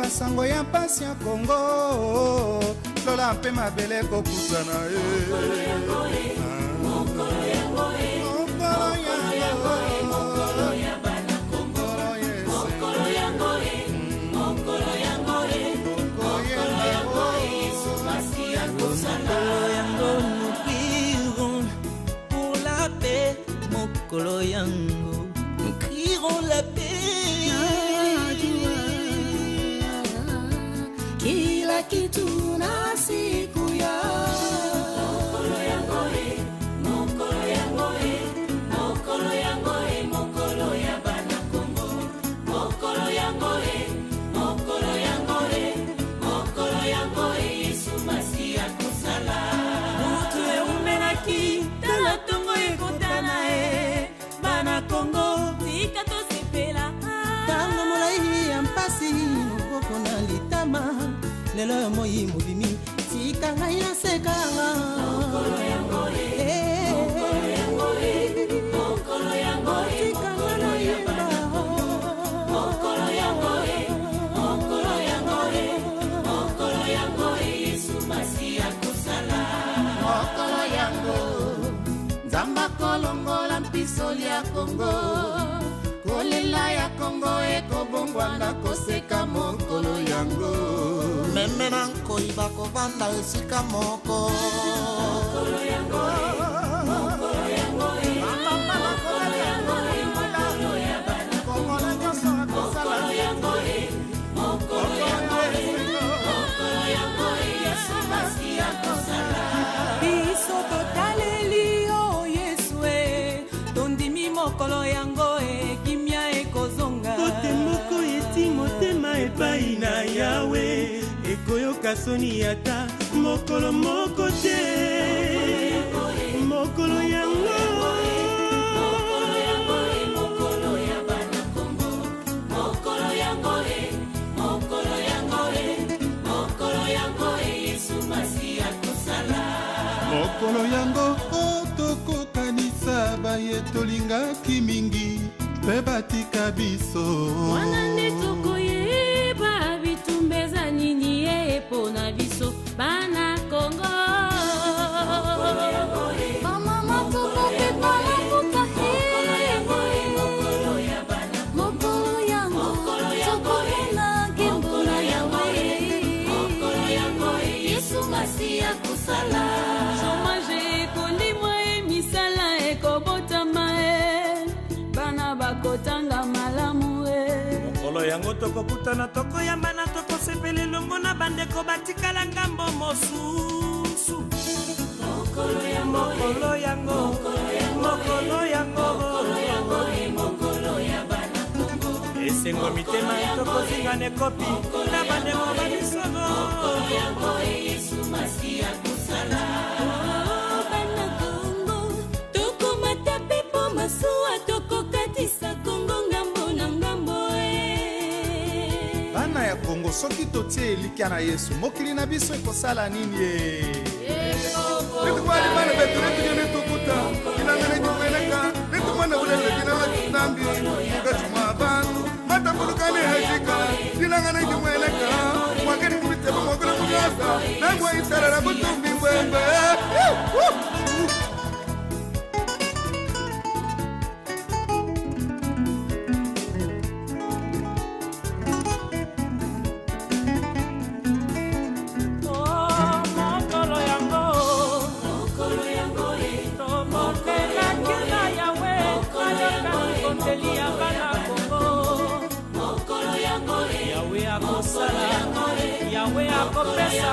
sango ya mpasi ya Kongo lola mpe mabele kokutana Mokolo yango, nous crierons la paix. Kila kitu na siku ya mokolo yango, mokolo yango, mokolo yango, mokolo ya bana Kongo, mokolo yango, mokolo yango, mokolo yango, Yesu Masiya kusala. Mutu eumenaki tala tongo ekotana bana Kongo tika tosepela tango molai ya mpasi mokoko na litama lelo moi mobimi tika ngai nasekanga mokolo yango mokolo yango mokolo yango tika ngana yemba mokolo yango mokolo yango mokolo yango Yesu Masiya kusala mokolo yango Nzamba kolongola mpisoli ya Kongo kolela ya Kongo ekobongwana koseka mokolo yango meme na nkoi bakovanda esika moko mokolo yango mokolo yango mokolo yango mokolo ya bana Kongo mokolo yango mokolo yango mokolo yango Yesu Masiya kusala biso totaleli mokolo yango kimia ekozonga kote moko eti motema epai na Yawe ekoyoka soni ata mokolo moko te mokolo yango mokolo ya bana Kongo mokolo yango mokolo yango mokolo yango Yesu Masiya kusala mokolo yango tokokanisa baye tolingaki mingi mpe batika biso wana nde tokoyeba bitumbeza nini epo na biso bana Kongo bamama tokopepa lakuta mokolo ya bana mokolo yango tokokena nkembo na Yawe mokolo yango Yesu Masiya kusala kotanga malamu mokolo yango tokokutana tokoyambana tokosepela elongo na bandeko batikala ngambo mosusu mokolo yango mokolo yango mokolo yango mokolo ya bana Kongo esengo mitema tokozinga ne kopi na bandeko bamisogo mokolo yango Yesu Masiya kusala bana Kongo tokomata pepo masuwa tokokatisa Kongo ngambo na ngambo bana ya Kongo soki totie elikya na Yesu mokili na biso ekosala nini netukwali bana betu netunyene tukuta inangana itukweleka netumwana ulele dinala kitambi mukachuma abantu matambulukane hejika dinangana itumweleka mwakeni kubitema mwakule kunyasa nangwa itarara butumbi mbwembe Yawe akopesa